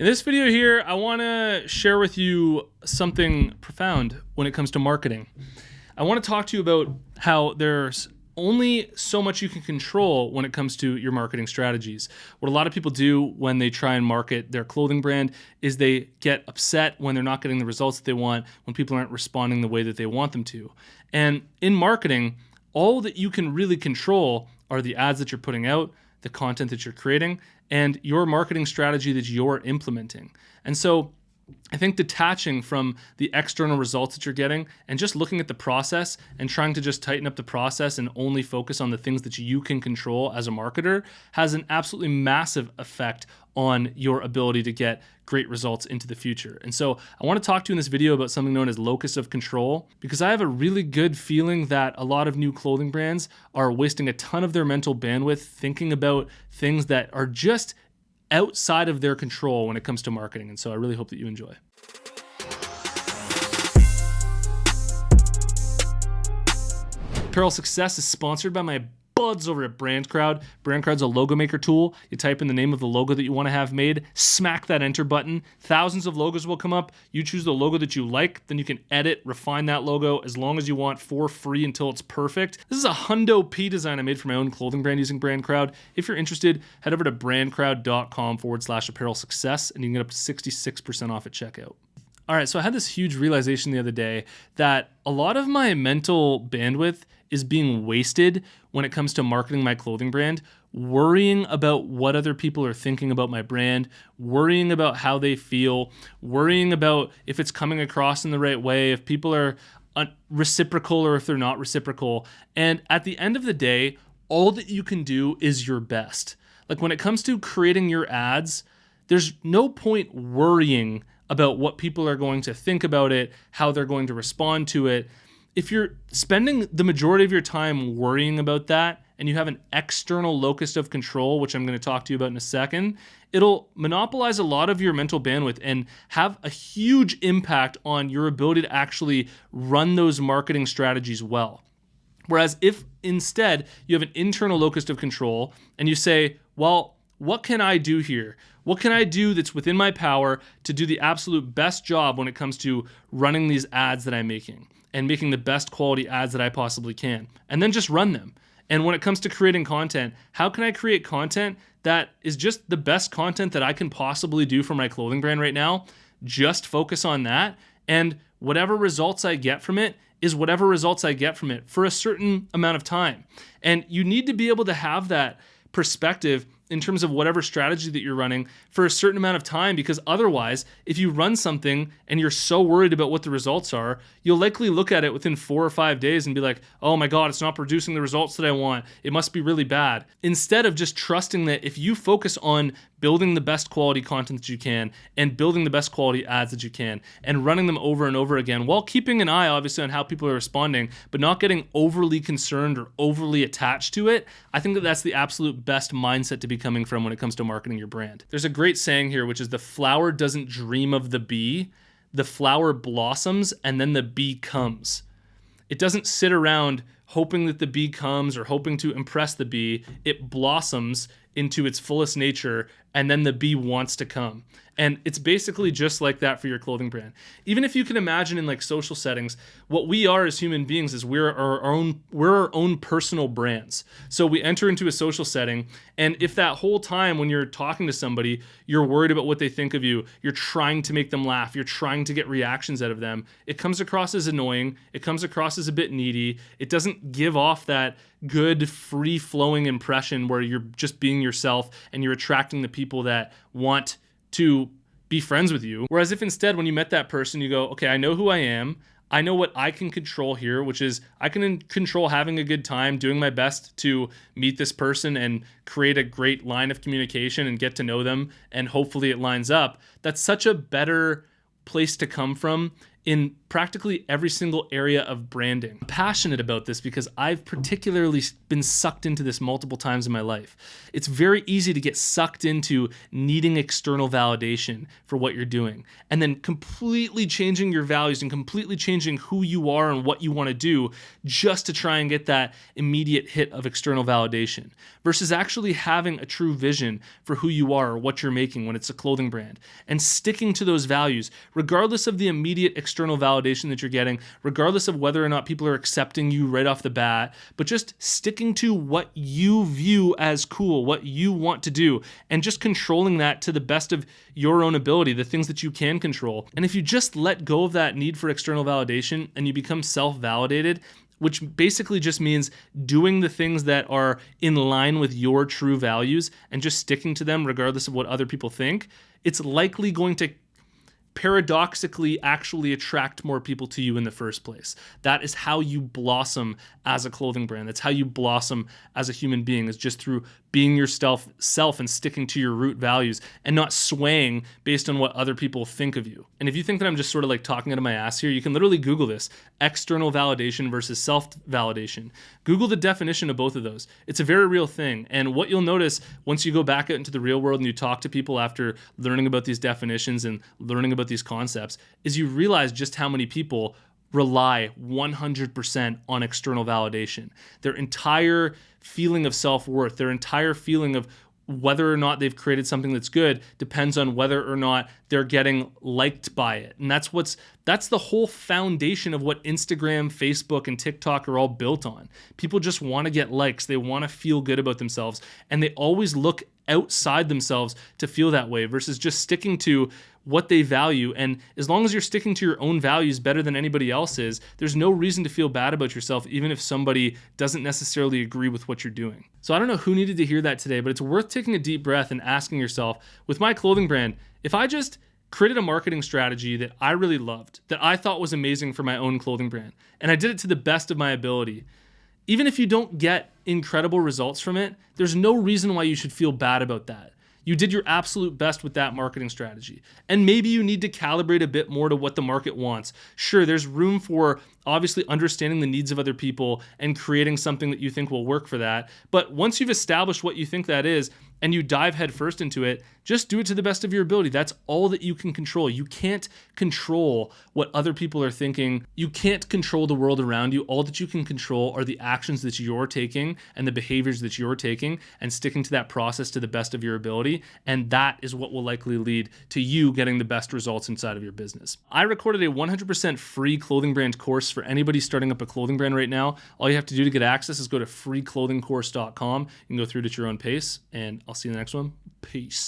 In this video here, I want to share with you something profound when it comes to marketing. I want to talk to you about how there's only so much you can control when it comes to your marketing strategies. What a lot of people do when they try and market their clothing brand is they get upset when they're not getting the results that they want, when people aren't responding the way that they want them to. And in marketing, all that you can really control are the ads that you're putting out, the content that you're creating, and your marketing strategy that you're implementing. And so I think detaching from the external results that you're getting and just looking at the process and trying to just tighten up the process and only focus on the things that you can control as a marketer has an absolutely massive effect on your ability to get great results into the future. And so I want to talk to you in this video about something known as locus of control, because I have a really good feeling that a lot of new clothing brands are wasting a ton of their mental bandwidth thinking about things that are just outside of their control when it comes to marketing. And so I really hope that you enjoy. Apparel Success is sponsored by my buds over at BrandCrowd. BrandCrowd's a logo maker tool. You type in the name of the logo that you want to have made, smack that enter button. Thousands of logos will come up. You choose the logo that you like, then you can edit, refine that logo as long as you want for free until it's perfect. This is a hundo P design I made for my own clothing brand using BrandCrowd. If you're interested, head over to brandcrowd.com/apparel success and you can get up to 66% off at checkout. All right, so I had this huge realization the other day that a lot of my mental bandwidth is being wasted when it comes to marketing my clothing brand, worrying about what other people are thinking about my brand, worrying about how they feel, worrying about if it's coming across in the right way, if people are reciprocal or if they're not reciprocal. And at the end of the day, all that you can do is your best. Like when it comes to creating your ads, there's no point worrying about what people are going to think about it, how they're going to respond to it. If you're spending the majority of your time worrying about that and you have an external locus of control, which I'm going to talk to you about in a second, it'll monopolize a lot of your mental bandwidth and have a huge impact on your ability to actually run those marketing strategies well. Whereas if instead you have an internal locus of control and you say, well, what can I do here? What can I do that's within my power to do the absolute best job when it comes to running these ads that I'm making and making the best quality ads that I possibly can, and then just run them. And when it comes to creating content, how can I create content that is just the best content that I can possibly do for my clothing brand right now? Just focus on that, and whatever results I get from it is whatever results I get from it for a certain amount of time. And you need to be able to have that perspective in terms of whatever strategy that you're running for a certain amount of time, because otherwise, if you run something and you're so worried about what the results are, you'll likely look at it within 4 or 5 days and be like, oh my God, it's not producing the results that I want. It must be really bad. Instead of just trusting that if you focus on building the best quality content that you can and building the best quality ads that you can and running them over and over again while keeping an eye obviously on how people are responding, but not getting overly concerned or overly attached to it, I think that that's the absolute best mindset to be coming from when it comes to marketing your brand. There's a great saying here, which is the flower doesn't dream of the bee, the flower blossoms and then the bee comes. It doesn't sit around hoping that the bee comes or hoping to impress the bee. It blossoms into its fullest nature and then the bee wants to come. And it's basically just like that for your clothing brand. Even if you can imagine in like social settings, what we are as human beings is we're our own personal brands. So we enter into a social setting, and if that whole time when you're talking to somebody, you're worried about what they think of you, you're trying to make them laugh, you're trying to get reactions out of them, it comes across as annoying, it comes across as a bit needy, it doesn't give off that good free-flowing impression where you're just being yourself and you're attracting the people that want to be friends with you. Whereas if instead when you met that person, you go, okay, I know who I am, I know what I can control here, which is I can control having a good time, doing my best to meet this person and create a great line of communication and get to know them, and hopefully it lines up. That's such a better place to come from in practically every single area of branding. I'm passionate about this because I've particularly been sucked into this multiple times in my life. It's very easy to get sucked into needing external validation for what you're doing, and then completely changing your values and completely changing who you are and what you want to do just to try and get that immediate hit of external validation, versus actually having a true vision for who you are or what you're making when it's a clothing brand, and sticking to those values regardless of the immediate external validation that you're getting, regardless of whether or not people are accepting you right off the bat, but just sticking to what you view as cool, what you want to do, and just controlling that to the best of your own ability, the things that you can control. And if you just let go of that need for external validation and you become self-validated, which basically just means doing the things that are in line with your true values and just sticking to them regardless of what other people think, it's likely going to paradoxically actually attract more people to you in the first place. That is how you blossom as a clothing brand. That's how you blossom as a human being, is just through being yourself and sticking to your root values and not swaying based on what other people think of you. And if you think that I'm just sort of like talking out of my ass here, you can literally Google this: external validation versus self-validation. Google the definition of both of those. It's a very real thing. And what you'll notice once you go back out into the real world and you talk to people after learning about these definitions and learning about these concepts is you realize just how many people rely 100% on external validation. Their entire feeling of self-worth, their entire feeling of whether or not they've created something that's good depends on whether or not they're getting liked by it. And that's the whole foundation of what Instagram, Facebook, and TikTok are all built on. People just want to get likes. They want to feel good about themselves. And they always look outside themselves to feel that way versus just sticking to what they value. And as long as you're sticking to your own values better than anybody else's, there's no reason to feel bad about yourself, even if somebody doesn't necessarily agree with what you're doing. So I don't know who needed to hear that today, but it's worth taking a deep breath and asking yourself, with my clothing brand, if I just created a marketing strategy that I really loved, that I thought was amazing for my own clothing brand, and I did it to the best of my ability, even if you don't get incredible results from it, there's no reason why you should feel bad about that. You did your absolute best with that marketing strategy. And maybe you need to calibrate a bit more to what the market wants. Sure, there's room for obviously understanding the needs of other people and creating something that you think will work for that. But once you've established what you think that is, and you dive headfirst into it, just do it to the best of your ability. That's all that you can control. You can't control what other people are thinking. You can't control the world around you. All that you can control are the actions that you're taking and the behaviors that you're taking and sticking to that process to the best of your ability. And that is what will likely lead to you getting the best results inside of your business. I recorded a 100% free clothing brand course for anybody starting up a clothing brand right now. All you have to do to get access is go to freeclothingcourse.com. You can go through it at your own pace, and I'll see you in the next one. Peace.